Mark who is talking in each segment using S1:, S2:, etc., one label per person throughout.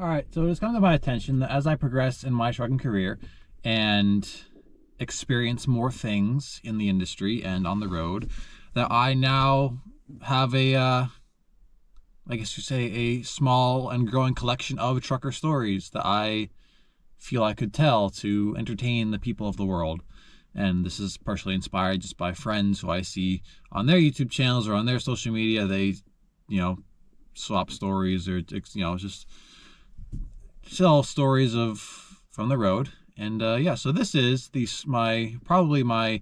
S1: All right, so it's come to my attention that as I progress in my trucking career and experience more things in the industry and on the road, that I now have I guess you say, a small and growing collection of trucker stories that I feel I could tell to entertain the people of the world. And this is partially inspired just by friends who I see on their YouTube channels or on their social media. They, swap stories or, just tell stories from the road. And so this is probably my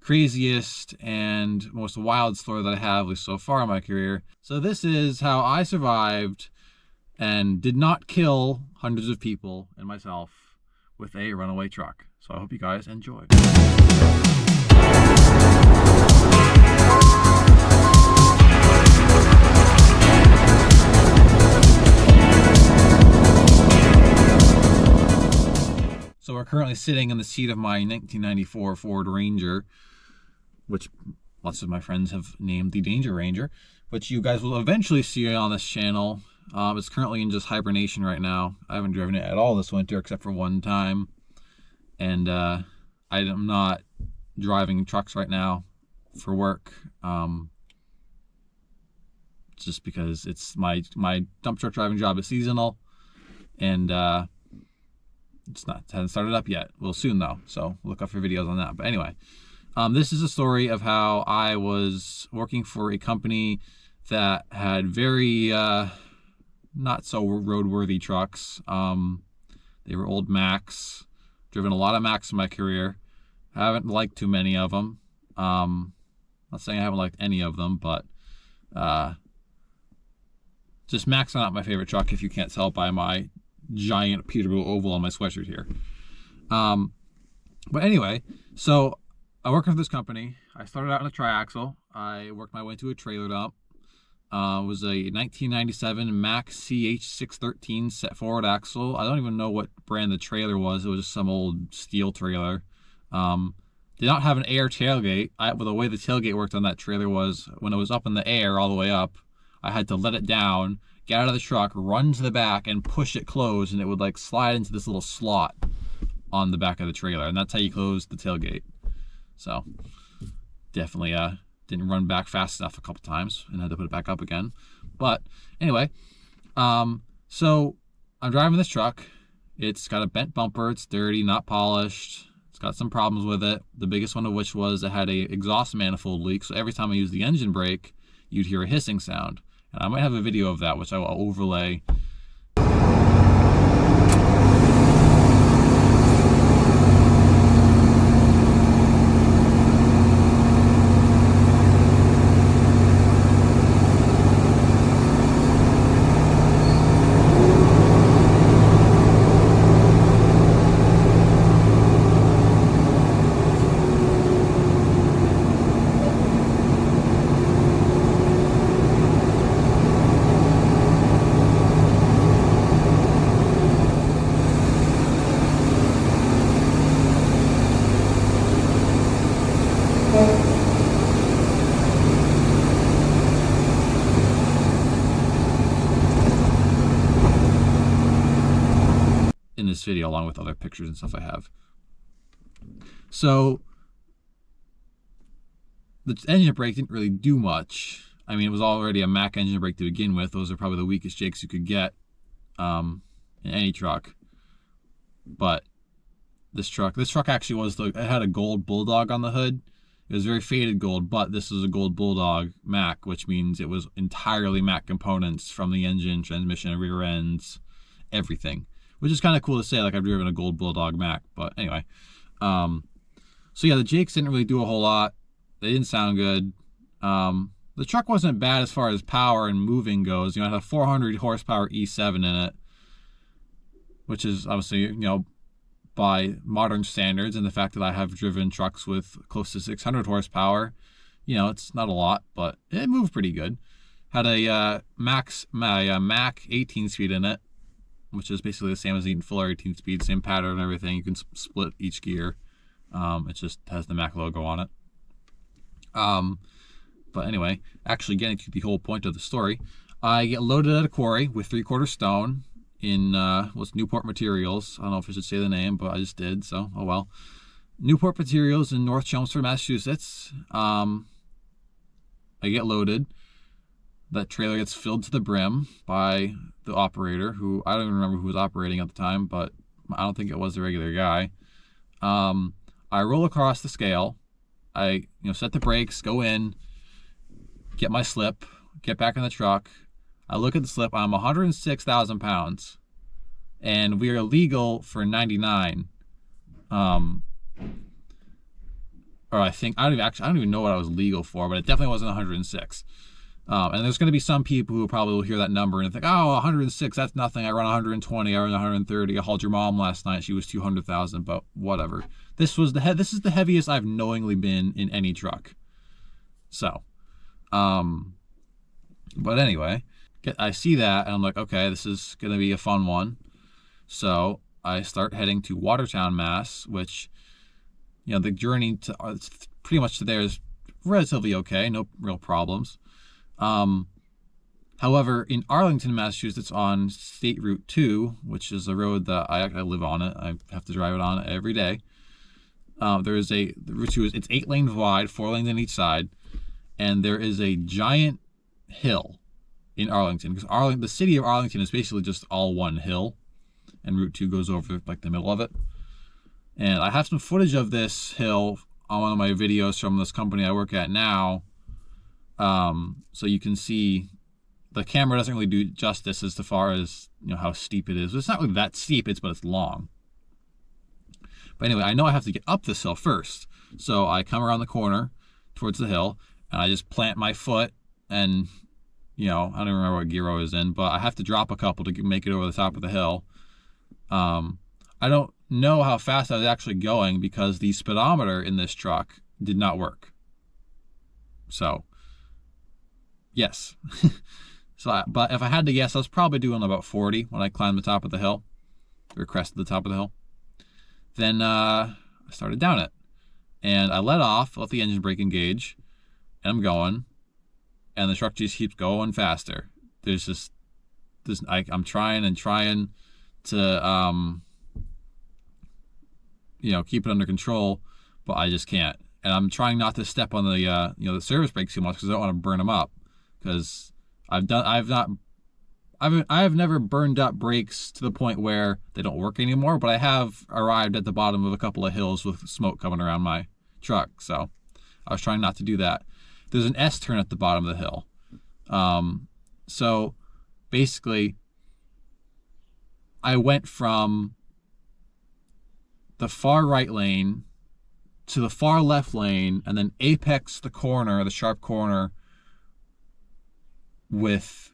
S1: craziest and most wild story that I have, at least so far in my career. So this is how I survived and did not kill hundreds of people and myself with a runaway truck. So I hope you guys enjoy. So we're currently sitting in the seat of my 1994 Ford Ranger, which lots of my friends have named the Danger Ranger, which you guys will eventually see on this channel. It's currently in just hibernation right now. I haven't driven it at all this winter except for one time. And I am not driving trucks right now for work. Just because it's my dump truck driving job is seasonal. And hasn't started up yet. Will soon though, so look up for videos on that. But anyway, this is a story of how I was working for a company that had very not so roadworthy trucks. They were old Macs. Driven a lot of Macs in my career. I haven't liked too many of them. Not saying I haven't liked any of them, but just Macs are not my favorite truck, if you can't tell by my giant Peterbilt oval on my sweatshirt here. But anyway, so I worked for this company. I started out in a triaxle. I worked my way into a trailer dump. It was a 1997 Mack CH613 set forward axle. I don't even know what brand the trailer was. It was just some old steel trailer. Did not have an air tailgate. The way the tailgate worked on that trailer was when it was up in the air all the way up, I had to let it down, get out of the truck, run to the back, and push it closed, and it would like slide into this little slot on the back of the trailer, and that's how you close the tailgate. So definitely didn't run back fast enough a couple times and had to put it back up again. But anyway, so I'm driving this truck. It's got a bent bumper. It's dirty, not polished. It's got some problems with it. The biggest one of which was it had a exhaust manifold leak. So every time I used the engine brake, you'd hear a hissing sound. And I might have a video of that, which I will overlay. In this video, along with other pictures and stuff I have. So the engine brake didn't really do much. I mean, it was already a Mack engine brake to begin with. Those are probably the weakest jakes you could get in any truck. But this truck actually it had a gold bulldog on the hood. It was very faded gold, but this is a gold bulldog Mack, which means it was entirely Mack components from the engine, transmission, rear ends, everything. Which is kind of cool to say, like I've driven a gold bulldog Mack. But anyway, so yeah, the jakes didn't really do a whole lot. They didn't sound good. The truck wasn't bad as far as power and moving goes. It had a 400 horsepower E7 in it, which is obviously, by modern standards, and the fact that I have driven trucks with close to 600 horsepower, it's not a lot, but it moved pretty good. Had a Mack 18 speed in it, which is basically the same as the Eaton Fuller 18 speed, same pattern and everything. You can split each gear. It just has the Mack logo on it. But anyway, actually getting to the whole point of the story, I get loaded at a quarry with 3/4 stone, in what's Newport Materials. I don't know if I should say the name, but I just did, so oh well. Newport Materials in North Chelmsford, Massachusetts. I get loaded. That trailer gets filled to the brim by the operator, who I don't even remember who was operating at the time, but I don't think it was the regular guy. I roll across the scale. I set the brakes, go in, get my slip, get back in the truck. I look at the slip. I'm 106,000 pounds, and we are legal for 99. Or I don't even know what I was legal for, but it definitely wasn't 106. And there's going to be some people who probably will hear that number and think, oh, 106, that's nothing. I run 120, I run 130. I hauled your mom last night. She was 200,000, but whatever. This is the heaviest I've knowingly been in any truck. So, but anyway, I see that and I'm like, okay, this is going to be a fun one. So I start heading to Watertown, Mass, which, the journey to pretty much to there is relatively okay. No real problems. However, in Arlington, Massachusetts, on State Route 2, which is a road that I live on it, I have to drive it on every day. The Route 2 it's 8 lanes wide, 4 lanes on each side, and there is a giant hill in Arlington, because the city of Arlington is basically just all one hill, and Route 2 goes over like the middle of it. And I have some footage of this hill on one of my videos from this company I work at now. So you can see the camera doesn't really do justice as far as how steep it is. It's not really that steep, but it's long. But anyway, I know I have to get up this hill first. So I come around the corner towards the hill and I just plant my foot and I don't even remember what gear I was in, but I have to drop a couple to make it over the top of the hill. I don't know how fast I was actually going because the speedometer in this truck did not work. So yes. But if I had to guess, I was probably doing about 40 when I climbed the top of the hill, or crested the top of the hill. Then I started down it, and I let the engine brake engage, and I'm going, and the truck just keeps going faster. I'm trying to keep it under control, but I just can't. And I'm trying not to step on the service brakes too much because I don't want to burn them up. Because I've never burned up brakes to the point where they don't work anymore, but I have arrived at the bottom of a couple of hills with smoke coming around my truck. So I was trying not to do that. There's an S turn at the bottom of the hill. So basically I went from the far right lane to the far left lane and then apex the sharp corner with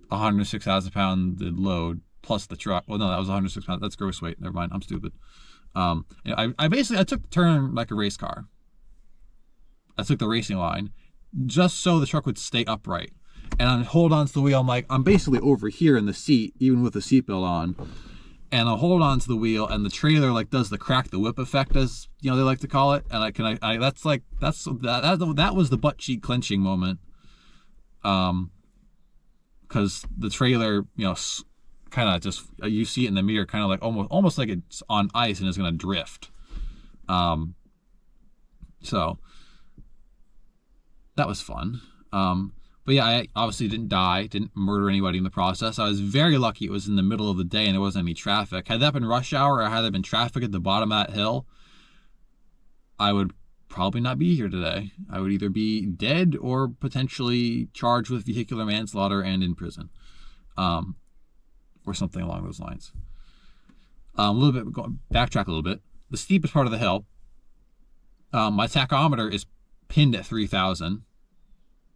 S1: 106,000 pound load plus the truck. Well, no, that was 106 pounds. That's gross weight. Never mind. I'm stupid. I took the turn like a race car. I took the racing line just so the truck would stay upright. And I hold on to the wheel. I'm basically over here in the seat, even with the seatbelt on. And I'll hold on to the wheel, and the trailer does the crack the whip effect, as they like to call it. And that was the butt cheek clenching moment. Because the trailer, kind of just, you see it in the mirror, kind of like almost like it's on ice and is going to drift. So that was fun. But yeah, I obviously didn't die, didn't murder anybody in the process. I was very lucky it was in the middle of the day and there wasn't any traffic. Had that been rush hour or had there been traffic at the bottom of that hill, I would probably not be here today. I would either be dead or potentially charged with vehicular manslaughter and in prison. Or something along those lines. Backtrack a little bit. The steepest part of the hill, my tachometer is pinned at 3,000.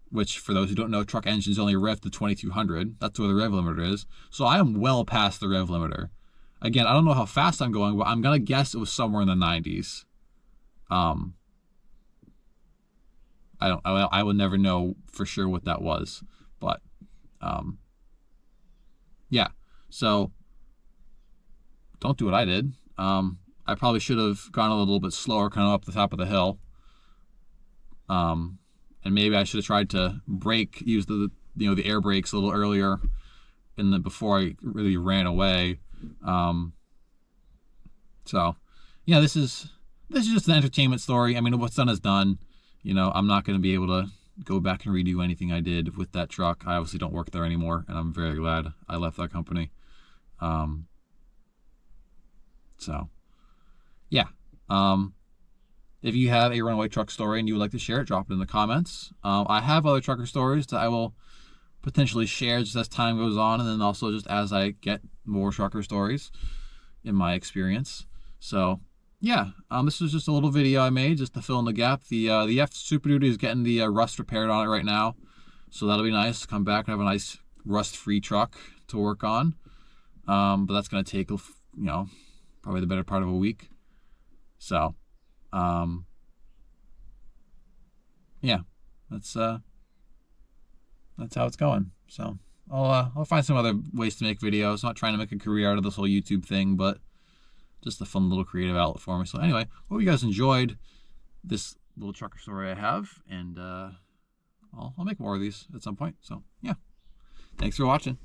S1: Which, for those who don't know, truck engines only rev to 2,200. That's where the rev limiter is. So I am well past the rev limiter. Again, I don't know how fast I'm going, but I'm going to guess it was somewhere in the 90s. I will never know for sure what that was. But, yeah. So, don't do what I did. I probably should have gone a little bit slower, kind of up the top of the hill. And maybe I should have tried to use the air brakes a little earlier before I really ran away. So yeah, this is just an entertainment story. I mean, what's done is done. You know, I'm not going to be able to go back and redo anything I did with that truck. I obviously don't work there anymore, and I'm very glad I left that company. So yeah. If you have a runaway truck story and you would like to share it, drop it in the comments. I have other trucker stories that I will potentially share just as time goes on, and then also just as I get more trucker stories in my experience. So yeah, this was just a little video I made just to fill in the gap. The F Super Duty is getting the rust repaired on it right now, so that'll be nice. Come back and have a nice rust-free truck to work on. But that's gonna take, you know, probably the better part of a week. So yeah, that's how it's going. So I'll find some other ways to make videos. I'm not trying to make a career out of this whole YouTube thing, but just a fun little creative outlet for me. So anyway, hope you guys enjoyed this little trucker story I have, and I'll make more of these at some point. So yeah, thanks for watching.